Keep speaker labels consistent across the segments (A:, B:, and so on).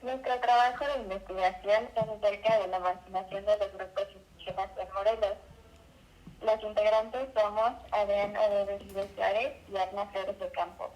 A: Nuestro trabajo de investigación es acerca de la marginación de los grupos indígenas en Morelos. Los integrantes somos Adrián Odebel Suárez y Arna Flores de Campo.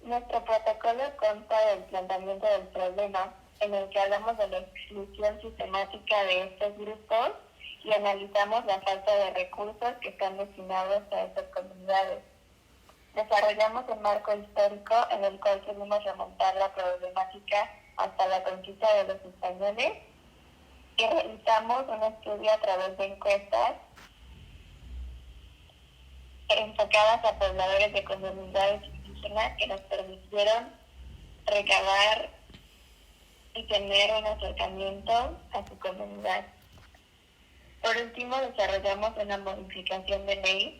A: Nuestro protocolo consta del planteamiento del problema, en el que hablamos de la exclusión sistemática de estos grupos y analizamos la falta de recursos que están destinados a estas comunidades. Desarrollamos un marco histórico en el cual queremos remontar la problemática hasta la conquista de los españoles y realizamos un estudio a través de encuestas enfocadas a pobladores de comunidades indígenas que nos permitieron recabar y tener un acercamiento a su comunidad. Por último, desarrollamos una modificación de ley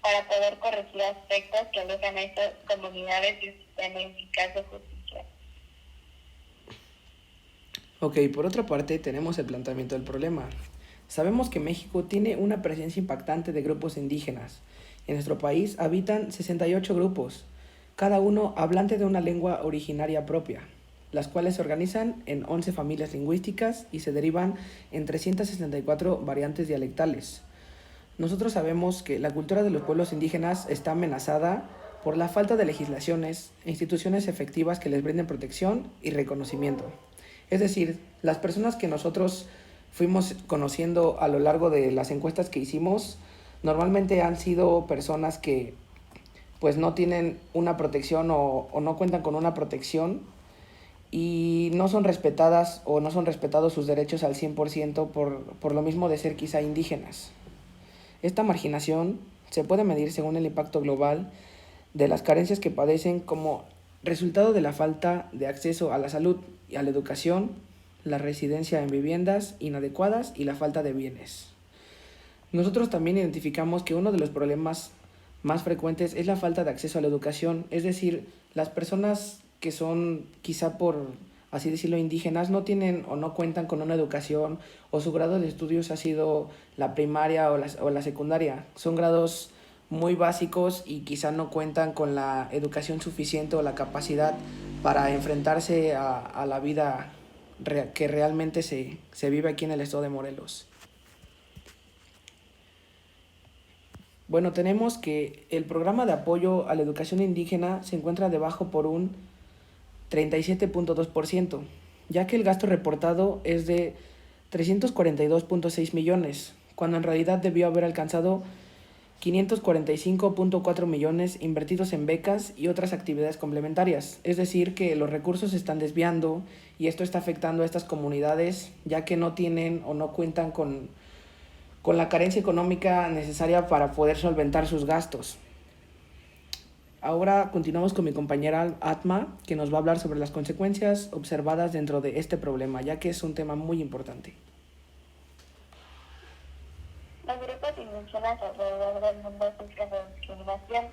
A: para poder corregir aspectos que alejan a estas comunidades de un sistema eficaz de justicia.
B: Ok, por otra parte tenemos el planteamiento del problema. Sabemos que México tiene una presencia impactante de grupos indígenas. En nuestro país habitan 68 grupos, cada uno hablante de una lengua originaria propia, las cuales se organizan en 11 familias lingüísticas y se derivan en 364 variantes dialectales. Nosotros sabemos que la cultura de los pueblos indígenas está amenazada por la falta de legislaciones e instituciones efectivas que les brinden protección y reconocimiento. Es decir, las personas que nosotros fuimos conociendo a lo largo de las encuestas que hicimos, normalmente han sido personas que pues no tienen una protección o no cuentan con una protección y no son respetadas o no son respetados sus derechos al 100% por lo mismo de ser quizá indígenas. Esta marginación se puede medir según el impacto global de las carencias que padecen como resultado de la falta de acceso a la salud y a la educación, la residencia en viviendas inadecuadas y la falta de bienes. Nosotros también identificamos que uno de los problemas más frecuentes es la falta de acceso a la educación, es decir, las personas que son quizá por así decirlo indígenas no tienen o no cuentan con una educación o su grado de estudios ha sido la primaria o la secundaria. Son grados muy básicos y quizá no cuentan con la educación suficiente o la capacidad para enfrentarse a la vida que realmente se vive aquí en el estado de Morelos. Bueno, tenemos que el programa de apoyo a la educación indígena se encuentra debajo por un 37.2%, ya que el gasto reportado es de 342.6 millones, cuando en realidad debió haber alcanzado 545.4 millones invertidos en becas y otras actividades complementarias. Es decir, que los recursos se están desviando y esto está afectando a estas comunidades, ya que no tienen o no cuentan con la carencia económica necesaria para poder solventar sus gastos. Ahora continuamos con mi compañera Atma, que nos va a hablar sobre las consecuencias observadas dentro de este problema, ya que es un tema muy importante.
A: Los grupos indígenas alrededor del mundo sufren de discriminación.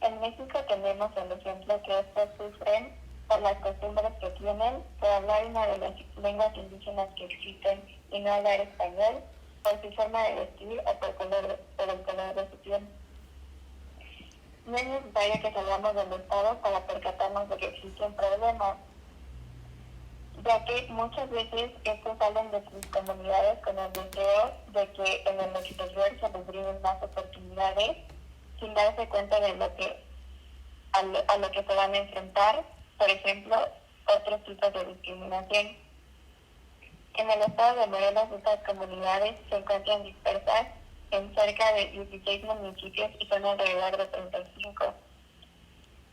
A: En México tenemos el ejemplo que estos sufren por las costumbres que tienen, por hablar una de las lenguas indígenas que existen y no hablar español, por su forma de vestir o por el color de su piel. No es necesario que salgamos del Estado para percatarnos de que existe un problema, ya que muchas veces estos salen de sus comunidades con el deseo de que en el exterior se les brinden más oportunidades sin darse cuenta de a lo que se van a enfrentar, por ejemplo, otros tipos de discriminación. En el estado de Morelos, estas comunidades se encuentran dispersas en cerca de 16 municipios y son alrededor de 35.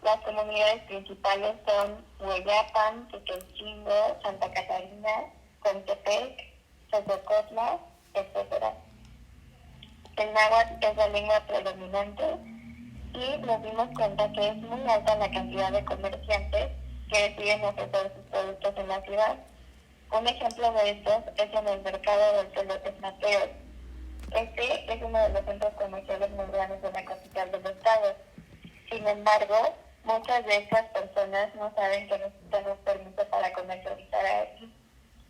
A: Las comunidades principales son Hueyapan, Tequelchingo, Santa Catarina, Contepec, Sosocotla, etc. El náhuatl es la lengua predominante y nos dimos cuenta que es muy alta la cantidad de comerciantes que deciden ofrecer sus productos en la ciudad. Un ejemplo de estos es en el mercado del Pelotes Mateos. Este es uno de los centros comerciales más grandes de la capital del estado. Sin embargo, muchas de estas personas no saben que necesitan un permiso para comercializar aquí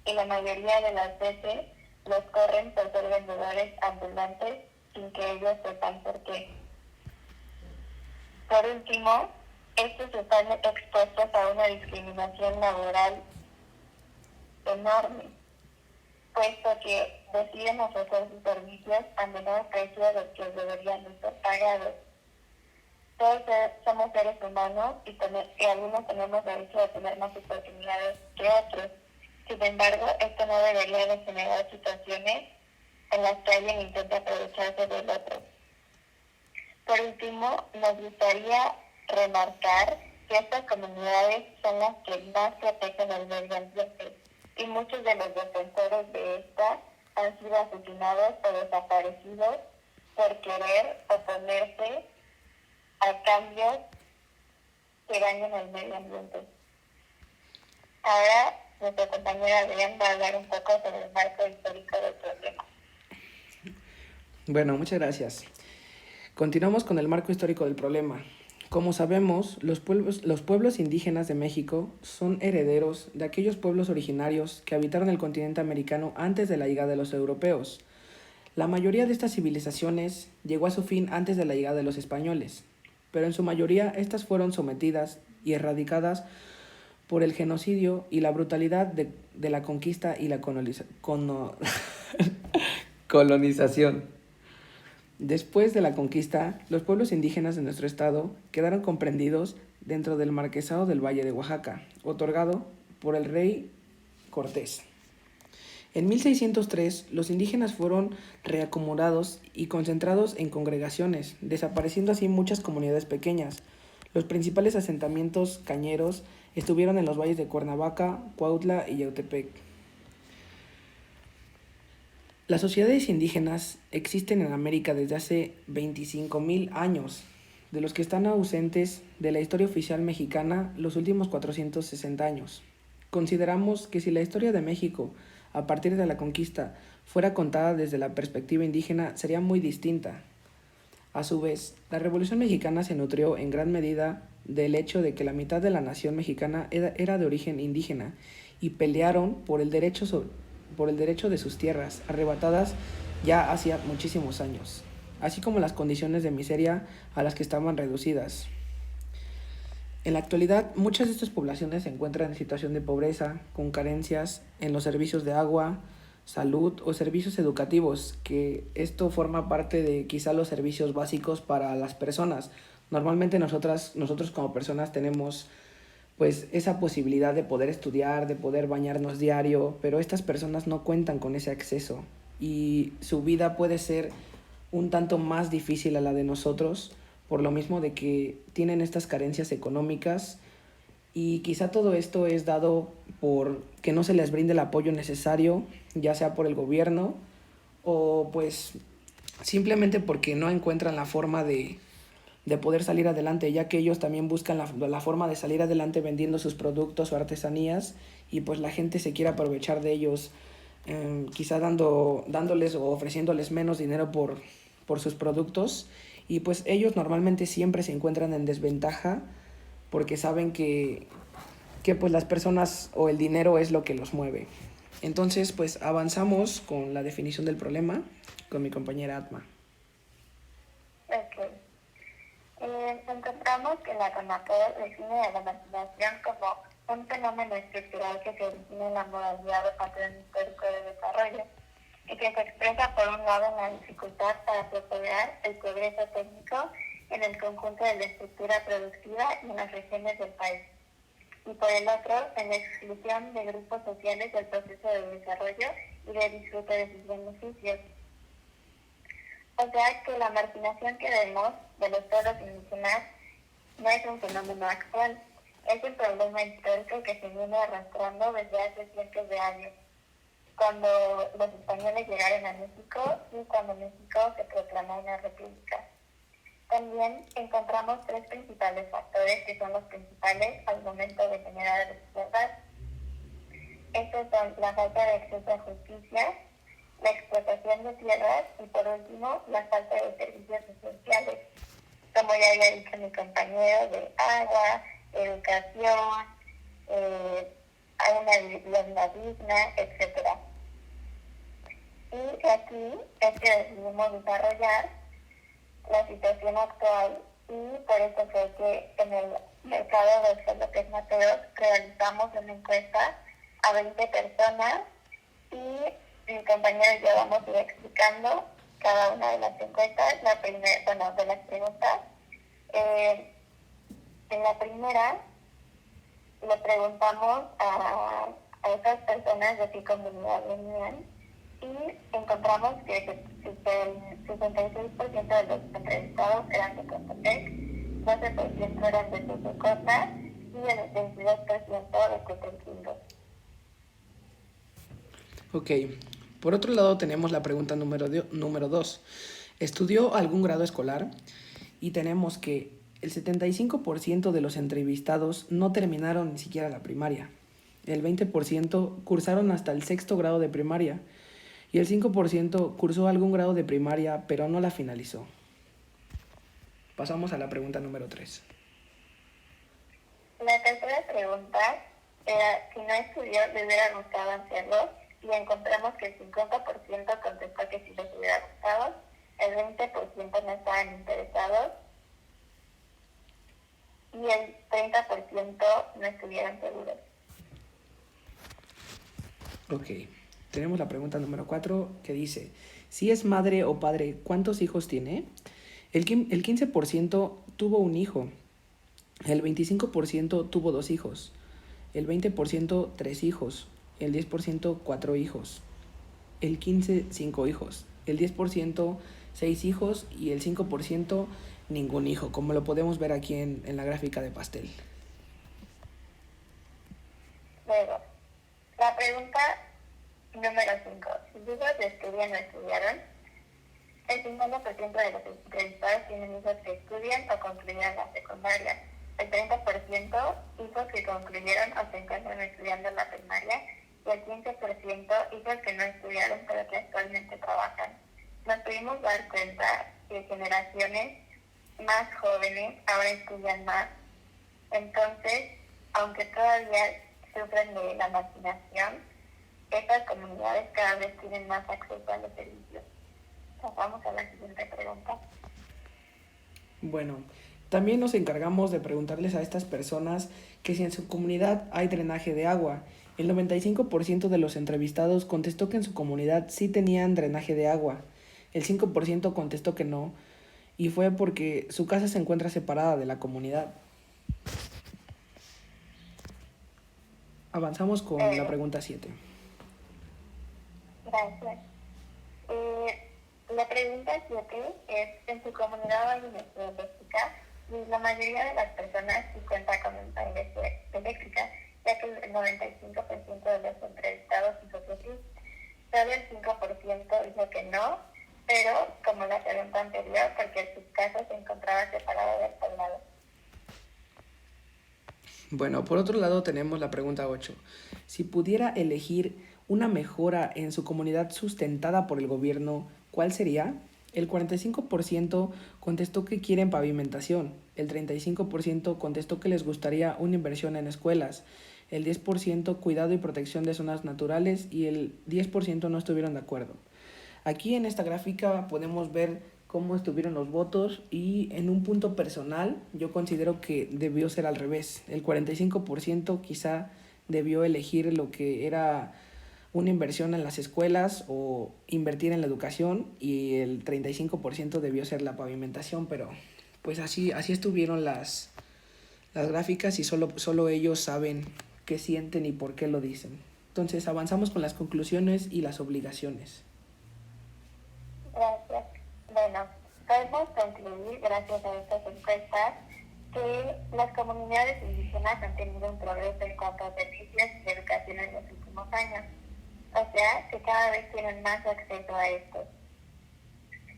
A: y la mayoría de las veces los corren por ser vendedores ambulantes sin que ellos sepan por qué. Por último, estos están expuestos a una discriminación laboral enorme, puesto que deciden ofrecer sus servicios a menor precio del que deberían estar pagados. Todos somos seres humanos y algunos tenemos derecho a tener más oportunidades que otros. Sin embargo, esto no debería de generar situaciones en las que alguien intenta aprovecharse del otro. Por último, nos gustaría remarcar que estas comunidades son las que más protegen el medio ambiente y muchos de los defensores de esta han sido asesinados o desaparecidos por querer oponerse a cambios que dañan el medio ambiente. Ahora, nuestra compañera Adrián va a hablar un poco sobre el marco histórico del problema.
B: Bueno, muchas gracias. Continuamos con el marco histórico del problema. Como sabemos, los pueblos indígenas de México son herederos de aquellos pueblos originarios que habitaron el continente americano antes de la llegada de los europeos. La mayoría de estas civilizaciones llegó a su fin antes de la llegada de los españoles, pero en su mayoría estas fueron sometidas y erradicadas por el genocidio y la brutalidad de la conquista y la colonización. Después de la conquista, los pueblos indígenas de nuestro estado quedaron comprendidos dentro del Marquesado del Valle de Oaxaca, otorgado por el rey Cortés. En 1603, los indígenas fueron reacomodados y concentrados en congregaciones, desapareciendo así muchas comunidades pequeñas. Los principales asentamientos cañeros estuvieron en los valles de Cuernavaca, Cuautla y Yautepec. Las sociedades indígenas existen en América desde hace 25,000 años, de los que están ausentes de la historia oficial mexicana los últimos 460 años. Consideramos que si la historia de México, a partir de la conquista, fuera contada desde la perspectiva indígena, sería muy distinta. A su vez, la Revolución Mexicana se nutrió en gran medida del hecho de que la mitad de la nación mexicana era de origen indígena y pelearon por el derecho de sus tierras, arrebatadas ya hacía muchísimos años, así como las condiciones de miseria a las que estaban reducidas. En la actualidad, muchas de estas poblaciones se encuentran en situación de pobreza, con carencias en los servicios de agua, salud o servicios educativos, que esto forma parte de quizá los servicios básicos para las personas. Normalmente nosotros como personas tenemos pues esa posibilidad de poder estudiar, de poder bañarnos diario, pero estas personas no cuentan con ese acceso y su vida puede ser un tanto más difícil a la de nosotros, por lo mismo de que tienen estas carencias económicas y quizá todo esto es dado por que no se les brinde el apoyo necesario, ya sea por el gobierno o pues simplemente porque no encuentran la forma de poder salir adelante, ya que ellos también buscan la forma de salir adelante vendiendo sus productos o artesanías y pues la gente se quiere aprovechar de ellos, quizá dándoles o ofreciéndoles menos dinero por sus productos y pues ellos normalmente siempre se encuentran en desventaja porque saben que pues las personas o el dinero es lo que los mueve. Entonces pues avanzamos con la definición del problema con mi compañera Atma.
A: Okay. Encontramos que la CONAPOD define a la marginación como un fenómeno estructural que se origina en la modalidad de patrón histórico de desarrollo y que se expresa por un lado en la dificultad para propagar el progreso técnico en el conjunto de la estructura productiva y en las regiones del país, y por el otro en la exclusión de grupos sociales del proceso de desarrollo y de disfrute de sus beneficios. O sea que la marginación que vemos de los pueblos indígenas no es un fenómeno actual, es un problema histórico que se viene arrastrando desde hace cientos de años, cuando los españoles llegaron a México y cuando México se proclamó una república. También encontramos tres principales factores que son los principales al momento de generar desigualdad. Estos son la falta de acceso a justicia, la explotación de tierras y por último la falta de servicios esenciales, como ya había dicho mi compañero, de agua, educación, a una vivienda digna, etc. Y aquí es que decidimos desarrollar la situación actual y por eso fue que en el mercado de San López Mateos realizamos una encuesta a 20 personas y mi compañero y yo vamos a ir explicando cada una de las encuestas, de las preguntas. En la primera le preguntamos a esas personas de qué comunidad venían y encontramos que el 66% de los entrevistados eran de Cotepec, 12% eran de Totocota y el 22% de Tetelcingo.
B: Ok, por otro lado tenemos la pregunta número 2. ¿Estudió algún grado escolar? Y tenemos que el 75% de los entrevistados no terminaron ni siquiera la primaria. El 20% cursaron hasta el 6º grado de primaria. Y el 5% cursó algún grado de primaria, pero no la finalizó. Pasamos a la pregunta número 3.
A: La tercera pregunta era si no estudió, le hubiera gustado hacerlo, y encontramos que el 50% contestó que sí les hubiera gustado, el 20% no estaban interesados y el 30% no estuvieron seguros.
B: Ok, tenemos la pregunta número 4 que dice, si es madre o padre, ¿cuántos hijos tiene? El 15% tuvo un hijo, el 25% tuvo 2 hijos, el 20% 3 hijos, el 10% 4 hijos, el 15% 5 hijos, el 10% 6 hijos y el 5% ningún hijo, como lo podemos ver aquí en la gráfica de pastel.
A: Luego, la pregunta número 5. Si hijos de estudian o estudiaron, el 50% de los entrevistados tienen hijos que estudian o concluyeron la secundaria, el 30% hijos que concluyeron o se encuentran estudiando la primaria y el 15% hijos que no estudiaron pero que actualmente trabajan. Nos pudimos dar cuenta que generaciones más jóvenes ahora estudian más, entonces, aunque todavía sufren de la marginación, estas comunidades cada vez tienen más acceso a los servicios. Pasamos a la siguiente pregunta.
B: Bueno, también nos encargamos de preguntarles a estas personas que si en su comunidad hay drenaje de agua. El 95% de los entrevistados contestó que en su comunidad sí tenían drenaje de agua. El 5% contestó que no, y fue porque su casa se encuentra separada de la comunidad. Avanzamos con la pregunta 7.
A: Gracias. La pregunta 7 es, ¿en su comunidad hay energía eléctrica? Y la mayoría de las personas sí cuenta con energía eléctrica, ya que el 95% de los entrevistados dijo que sí. Solo el 5% dijo que no, pero como la pregunta anterior, porque sus casas se encontraban separadas del poblado.
B: Bueno, por otro lado tenemos la pregunta 8. Si pudiera elegir una mejora en su comunidad sustentada por el gobierno, ¿cuál sería? El 45% contestó que quieren pavimentación, el 35% contestó que les gustaría una inversión en escuelas, el 10% cuidado y protección de zonas naturales y el 10% no estuvieron de acuerdo. Aquí en esta gráfica podemos ver cómo estuvieron los votos y en un punto personal yo considero que debió ser al revés. El 45% quizá debió elegir lo que era una inversión en las escuelas o invertir en la educación y el 35% debió ser la pavimentación, pero pues así estuvieron las gráficas y solo ellos saben qué sienten y por qué lo dicen. Entonces avanzamos con las conclusiones y las obligaciones.
A: Gracias. Bueno, podemos concluir, gracias a estas encuestas, que las comunidades indígenas han tenido un progreso en cuanto a servicios y educación en los últimos años. O sea, que cada vez tienen más acceso a esto.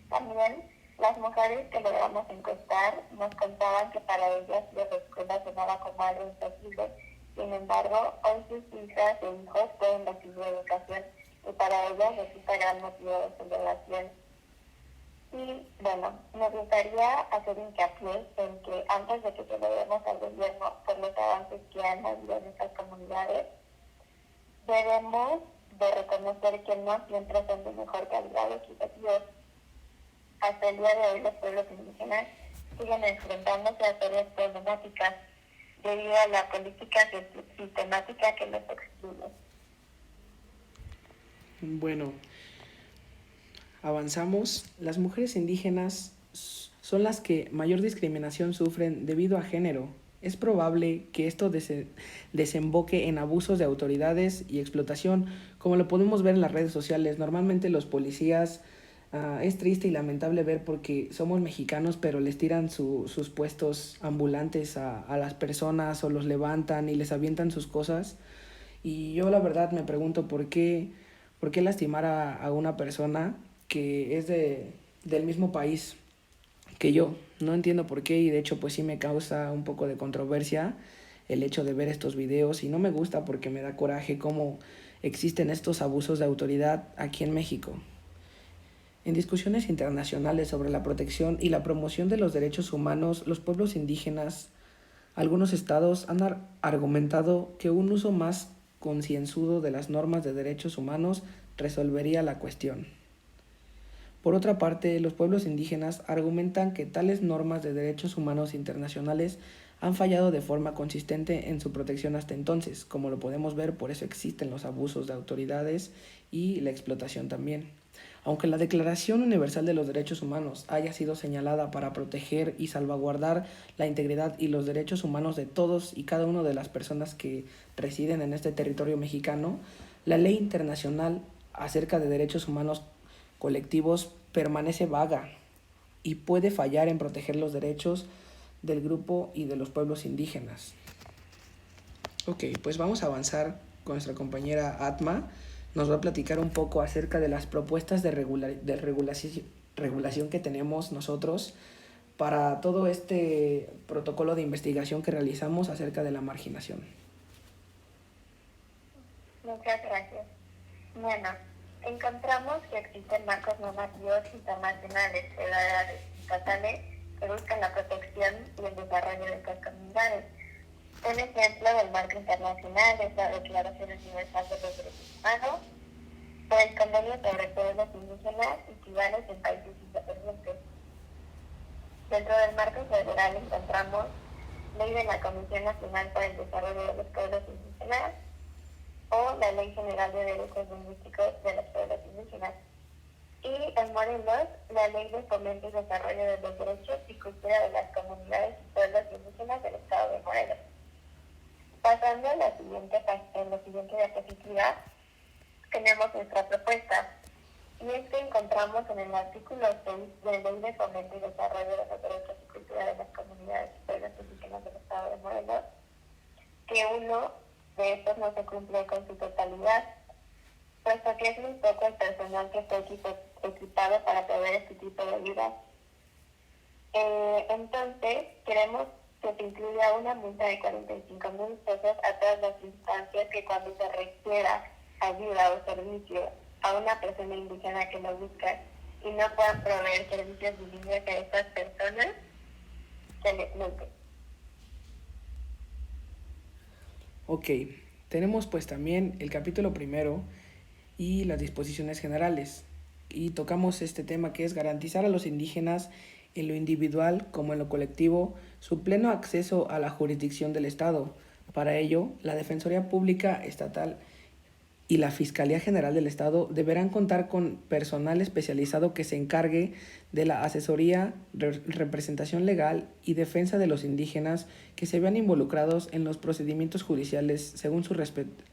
A: También, las mujeres que logramos encuestar nos contaban que para ellas la escuela sonaba como algo imposible. Sin embargo, hoy sus hijas e hijos pueden recibir educación y para ellas resulta gran motivo de celebración. Y bueno, me gustaría hacer hincapié en que antes de que celebremos al gobierno por los avances que han habido en estas comunidades, debemos de reconocer que no siempre son de mejor calidad equitativos. Hasta el día de hoy los pueblos indígenas siguen enfrentándose a serias problemáticas debido a la política sistemática que los excluye.
B: Bueno, avanzamos. Las mujeres indígenas son las que mayor discriminación sufren debido a género. Es probable que esto desemboque en abusos de autoridades y explotación, como lo podemos ver en las redes sociales. Normalmente los policías, es triste y lamentable ver porque somos mexicanos, pero les tiran sus puestos ambulantes a las personas o los levantan y les avientan sus cosas. Y yo la verdad me pregunto por qué lastimar a una persona que es del mismo país que yo. No entiendo por qué y de hecho pues sí me causa un poco de controversia el hecho de ver estos videos y no me gusta porque me da coraje cómo existen estos abusos de autoridad aquí en México. En discusiones internacionales sobre la protección y la promoción de los derechos humanos, los pueblos indígenas, algunos estados han argumentado que un uso más concienzudo de las normas de derechos humanos resolvería la cuestión. Por otra parte, los pueblos indígenas argumentan que tales normas de derechos humanos internacionales han fallado de forma consistente en su protección hasta entonces. Como lo podemos ver, por eso existen los abusos de autoridades y la explotación también. Aunque la Declaración Universal de los Derechos Humanos haya sido señalada para proteger y salvaguardar la integridad y los derechos humanos de todos y cada una de las personas que residen en este territorio mexicano, la ley internacional acerca de derechos humanos colectivos permanece vaga y puede fallar en proteger los derechos del grupo y de los pueblos indígenas. Ok, pues vamos a avanzar con nuestra compañera Atma. Nos va a platicar un poco acerca de las propuestas de regulación que tenemos nosotros para todo este protocolo de investigación que realizamos acerca de la marginación.
A: Muchas gracias. Bueno, encontramos que existen marcos normativos internacionales, federales y estatales que buscan la protección y el desarrollo de estas comunidades. Un ejemplo del marco internacional es la Declaración Universal de los Derechos Humanos o el Convenio sobre Pueblos Indígenas y Tribales en Países Independientes. Dentro del marco federal encontramos Ley de la Comisión Nacional para el Desarrollo de los Pueblos Indígenas o la Ley General de Derechos Lingüísticos de los Pueblos Indígenas. Y en Morelos, la Ley de Fomento y Desarrollo de los Derechos y Cultura de las Comunidades y Pueblos Indígenas del Estado de Morelos. Pasando a la siguiente diapositiva, tenemos nuestra propuesta. Y es que encontramos en el artículo 6 de la Ley de Fomento y Desarrollo de los Derechos y Cultura de las Comunidades y Pueblos Indígenas del Estado de Morelos, que uno de estos no se cumple con su totalidad, puesto que es muy poco el personal que está equipado para proveer este tipo de ayuda. Entonces, queremos que se incluya una multa de 45,000 pesos a todas las instancias que cuando se requiera ayuda o servicio a una persona indígena que lo busca y no puedan proveer servicios bilingües a estas personas, se les multe.
B: Ok, tenemos pues también el capítulo primero y las disposiciones generales. Y tocamos este tema que es garantizar a los indígenas en lo individual como en lo colectivo su pleno acceso a la jurisdicción del Estado. Para ello, la Defensoría Pública Estatal y la Fiscalía General del Estado deberán contar con personal especializado que se encargue de la asesoría, representación legal y defensa de los indígenas que se vean involucrados en los procedimientos judiciales según sus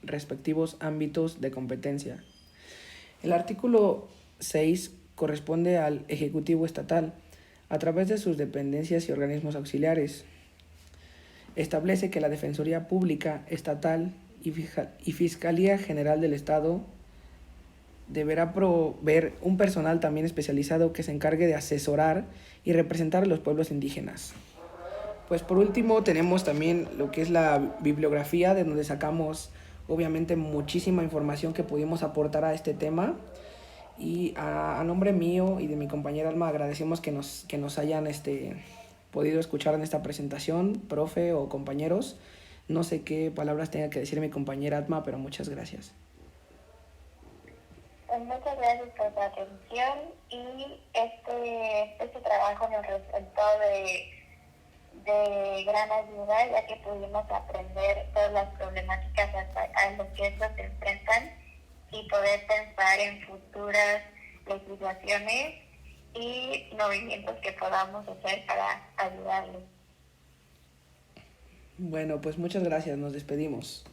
B: respectivos ámbitos de competencia. El artículo 6 corresponde al Ejecutivo Estatal, a través de sus dependencias y organismos auxiliares. Establece que la Defensoría Pública Estatal y Fiscalía General del Estado deberá proveer un personal también especializado que se encargue de asesorar y representar a los pueblos indígenas. Pues por último tenemos también lo que es la bibliografía, de donde sacamos obviamente muchísima información que pudimos aportar a este tema. Y a nombre mío y de mi compañera Alma agradecemos que nos hayan podido escuchar en esta presentación, profe o compañeros. No sé qué palabras tenga que decir mi compañera Alma, pero muchas gracias.
A: Pues muchas gracias por su atención y este trabajo nos resultó de de gran ayuda, ya que pudimos aprender todas las problemáticas a las que estos se enfrentan y poder pensar en futuras legislaciones y movimientos que podamos hacer para ayudarlos.
B: Bueno, pues muchas gracias, nos despedimos.